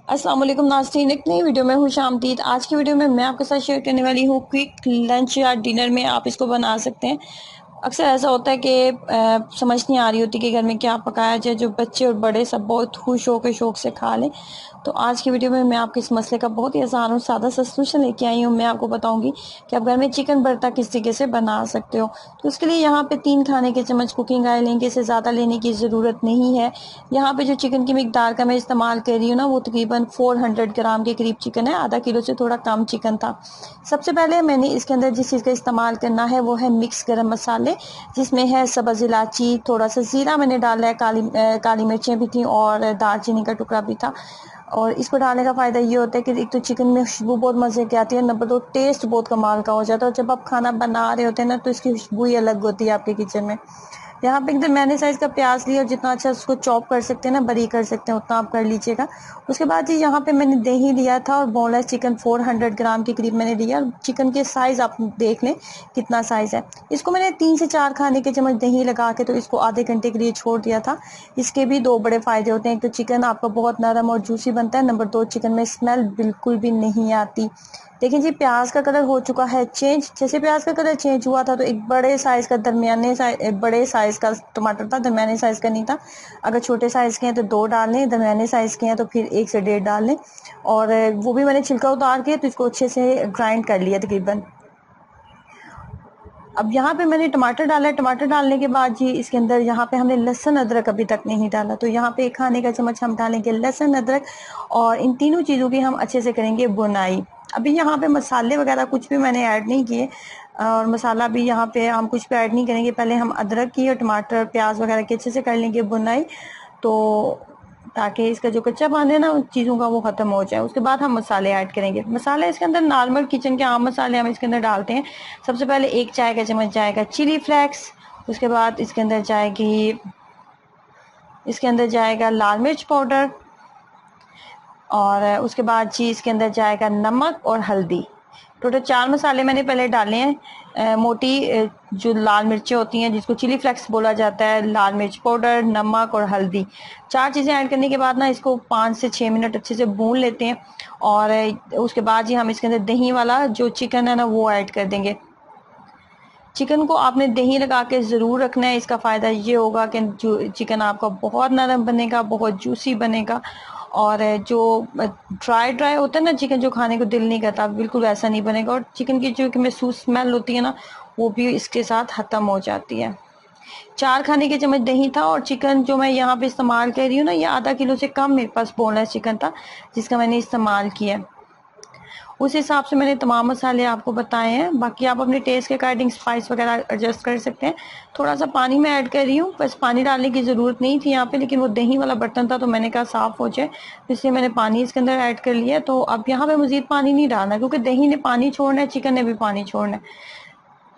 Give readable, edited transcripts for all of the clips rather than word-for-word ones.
अस्सलाम वालेकुम नाज़रीन, एक नई वीडियो में खुश आमदीद। आज की वीडियो में मैं आपके साथ शेयर करने वाली हूँ क्विक लंच या डिनर में आप इसको बना सकते हैं। अक्सर ऐसा होता है कि समझ नहीं आ रही होती कि घर में क्या पकाया जाए जो बच्चे और बड़े सब बहुत खुश होकर शौक से खा लें। तो आज की वीडियो में मैं आपके इस मसले का बहुत ही आसान और सादा सा सलूशन लेके आई हूँ। मैं आपको बताऊंगी कि आप घर में चिकन भरता किस तरीके से बना सकते हो। तो इसके लिए यहाँ पे 3 खाने के चम्मच कुकिंग ऑयल लेंगे, इससे ज़्यादा लेने की ज़रूरत नहीं है। यहाँ पे जो चिकन की मिकदार का मैं इस्तेमाल कर रही हूँ ना, वो तकरीबन 400 ग्राम के करीब चिकन है। आधा किलो से थोड़ा कम चिकन था। सबसे पहले मैंने इसके अंदर जिस चीज़ का इस्तेमाल करना है वो है मिक्स गरम मसाले, जिसमें है सब्ज़ इलायची, थोड़ा सा ज़ीरा मैंने डाला है, काली मिर्चें भी थी और दालचीनी का टुकड़ा भी था। और इसको डालने का फ़ायदा ये होता है कि एक तो चिकन में खुशबू बहुत मज़े की आती है, नंबर 2 टेस्ट बहुत कमाल का हो जाता है। और जब आप खाना बना रहे होते हैं ना, तो इसकी खुशबू ही अलग होती है आपके किचन में। यहाँ पे एकदम मैंने साइज़ का प्याज लिया, और जितना अच्छा उसको चॉप कर सकते हैं ना, बारीक कर सकते हैं, उतना आप कर लीजिएगा। उसके बाद जी यहाँ पे मैंने दही लिया था और बोनलेस चिकन 400 ग्राम के करीब मैंने लिया। और चिकन के साइज़ आप देख लें कितना साइज़ है। इसको मैंने 3 से 4 खाने के चम्मच दही लगा के तो इसको आधे घंटे के लिए छोड़ दिया था। इसके भी 2 बड़े फ़ायदे होते हैं। एक तो चिकन आपका बहुत नरम और जूसी बनता है, नंबर 2 चिकन में स्मेल बिल्कुल भी नहीं आती। देखिए जी, प्याज का कलर हो चुका है चेंज। जैसे प्याज का कलर चेंज हुआ था तो एक बड़े साइज़ का बड़े साइज़ का टमाटर था, दरमियाने साइज़ का नहीं था। अगर छोटे साइज़ के हैं तो 2 डाल लें, दरमियाने साइज़ के हैं तो फिर 1 से 1.5 डाल लें। और वो भी मैंने छिलका उतार के तो इसको अच्छे से ग्राइंड कर लिया तकरीबन। अब यहाँ पे मैंने टमाटर डाला है। टमाटर डालने के बाद जी इसके अंदर यहाँ पे हमने लहसुन अदरक अभी तक नहीं डाला, तो यहाँ पे 1 खाने का चम्मच हम डालेंगे लहसुन अदरक। और इन तीनों चीज़ों की हम अच्छे से करेंगे बुनाई। अभी यहाँ पे मसाले वगैरह कुछ भी मैंने ऐड नहीं किए, और मसाला भी यहाँ पे हम कुछ भी ऐड नहीं करेंगे। पहले हम अदरक की और टमाटर प्याज वगैरह की अच्छे से कर लेंगे बुनाई, तो ताकि इसका जो कच्चापन है ना उन चीज़ों का वो ख़त्म हो जाए। उसके बाद हम मसाले ऐड करेंगे। मसाले इसके अंदर नॉर्मल किचन के आम मसाले हम इसके अंदर डालते हैं। सबसे पहले 1 चाय का चम्मच जाएगा चिली फ्लेक्स। उसके बाद इसके अंदर जाएगा लाल मिर्च पाउडर। और उसके बाद जी इसके अंदर जाएगा नमक और हल्दी। टोटल 4 मसाले मैंने पहले डाले हैं। मोटी जो लाल मिर्चें होती हैं जिसको चिली फ्लेक्स बोला जाता है, लाल मिर्च पाउडर, नमक और हल्दी, 4 चीज़ें ऐड करने के बाद ना इसको 5 से 6 मिनट अच्छे से भून लेते हैं। और उसके बाद जी हम इसके अंदर दही वाला जो चिकन है ना वो ऐड कर देंगे। चिकन को आपने दही लगा के ज़रूर रखना है। इसका फ़ायदा ये होगा कि जो चिकन आपका बहुत नरम बनेगा, बहुत जूसी बनेगा। और जो ड्राई होता है ना चिकन, जो खाने को दिल नहीं करता, बिल्कुल ऐसा नहीं बनेगा। और चिकन की जो महसूस स्मेल होती है ना, वो भी इसके साथ ख़त्म हो जाती है। 4 खाने के चम्मच दही था। और चिकन जो मैं यहाँ पे इस्तेमाल कर रही हूँ ना, ये आधा किलो से कम मेरे पास बोनलेस चिकन था जिसका मैंने इस्तेमाल किया। उस हिसाब से मैंने तमाम मसाले आपको बताए हैं। बाकी आप अपने टेस्ट के अकॉर्डिंग स्पाइस वगैरह एडजस्ट कर सकते हैं। थोड़ा सा पानी मैं ऐड कर रही हूँ, बस पानी डालने की ज़रूरत नहीं थी यहाँ पे, लेकिन वो दही वाला बर्तन था तो मैंने कहा साफ़ हो जाए, इसलिए मैंने पानी इसके अंदर ऐड कर लिया। तो अब यहाँ पे मज़ीद पानी नहीं डालना, क्योंकि दही ने पानी छोड़ना है, चिकन ने भी पानी छोड़ना है।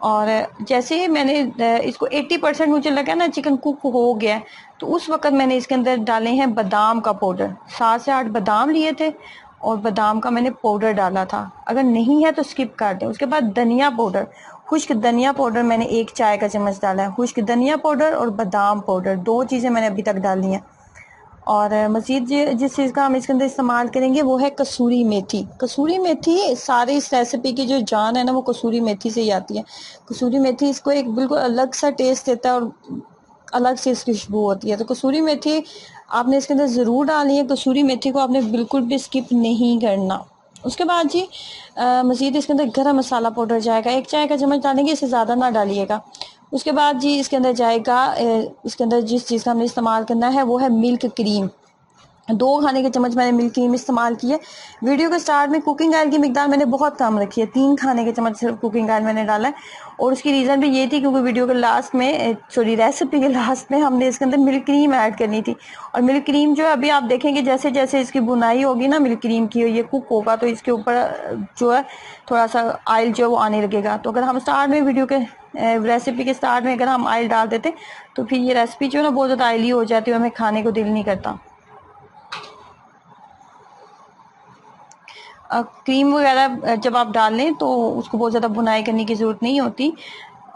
और जैसे ही मैंने इसको 80% मुझे लगा ना चिकन कुक हो गया है, तो उस वक्त मैंने इसके अंदर डाले हैं बादाम का पाउडर। 7 से 8 बादाम लिए थे और बादाम का मैंने पाउडर डाला था। अगर नहीं है तो स्किप कर दें। उसके बाद धनिया पाउडर, खुश्क धनिया पाउडर मैंने 1 चाय का चम्मच डाला है। खुश्क धनिया पाउडर और बादाम पाउडर 2 चीज़ें मैंने अभी तक डाली हैं। और मज़ीद जिस चीज़ का हम इसके अंदर इस्तेमाल करेंगे वो है कसूरी मेथी। कसूरी मेथी सारी इस रेसिपी की जो जान है ना, वो कसूरी मेथी से ही आती है। कसूरी मेथी इसको एक बिल्कुल अलग सा टेस्ट देता है और अलग से इसकी खुशबू होती है। तो कसूरी मेथी आपने इसके अंदर ज़रूर डालनी है। कसूरी मेथी को आपने बिल्कुल भी स्किप नहीं करना। उसके बाद जी मज़ीद इसके अंदर गरम मसाला पाउडर जाएगा। 1 चाय का चम्मच डालेंगे, इससे ज़्यादा ना डालिएगा। उसके बाद जी इसके अंदर जाएगा इसके अंदर जिस चीज़ का हमने इस्तेमाल करना है वो है मिल्क क्रीम। 2 खाने के चम्मच मैंने मिल्क क्रीम इस्तेमाल की है। वीडियो के स्टार्ट में कुकिंग ऑयल की मिकदार मैंने बहुत कम रखी है, 3 खाने के चम्मच सिर्फ कुकिंग ऑयल मैंने डाला है। और उसकी रीज़न भी ये थी क्योंकि वीडियो के लास्ट में रेसिपी के लास्ट में हमने इसके अंदर मिल्क क्रीम ऐड करनी थी। और मिल्क क्रीम जो है अभी आप देखेंगे जैसे जैसे इसकी बुनाई होगी ना मिल्क क्रीम की, ये कुक होगा तो इसके ऊपर जो है थोड़ा सा ऑयल जो है वो आने लगेगा। तो अगर हम स्टार्ट में वीडियो के रेसिपी के स्टार्ट में अगर हम ऑयल डाल देते तो फिर ये रेसिपी जो है ना बहुत ज़्यादा ऑयली हो जाती है, हमें खाने को दिल नहीं करता। क्रीम वगैरह जब आप डाल लें तो उसको बहुत ज़्यादा बुनाई करने की ज़रूरत नहीं होती,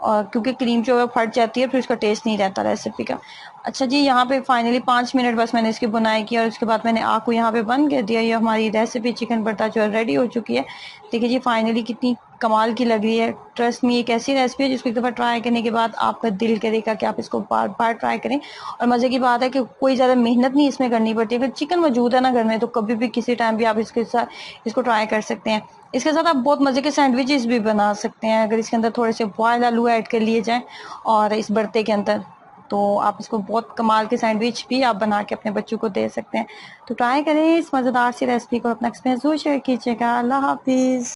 और क्योंकि क्रीम जो है फट जाती है फिर उसका टेस्ट नहीं रहता रेसिपी का। अच्छा जी, यहाँ पे फाइनली 5 मिनट बस मैंने इसकी बुनाई की और उसके बाद मैंने आग को यहाँ पे बंद कर दिया। ये हमारी रेसिपी चिकन भरता जो रेडी हो चुकी है। देखिए जी फाइनली कितनी कमाल की लग रही है। ट्रस्ट मी, एक ऐसी रेसिपी है जिसको एक दफ़ा ट्राई करने के बाद आपका दिल करेगा कि आप इसको बार बार ट्राई करें। और मज़े की बात है कि कोई ज़्यादा मेहनत नहीं इसमें करनी पड़ती है। अगर चिकन मौजूद है ना घर में, तो कभी भी किसी टाइम भी आप इसके साथ इसको ट्राई कर सकते हैं। इसके साथ आप बहुत मज़े के सैंडविचेस भी बना सकते हैं अगर इसके अंदर थोड़े से बॉयल आलू ऐड कर लिए जाएँ और इस भरते के अंदर, तो आप इसको बहुत कमाल के सैंडविच भी आप बना के अपने बच्चों को दे सकते हैं। तो ट्राई करें इस मज़ेदार सी रेसिपी को, अपना एक्सपीरियंस ज़रूर शेयर कीजिएगा। अल्लाह हाफिज़।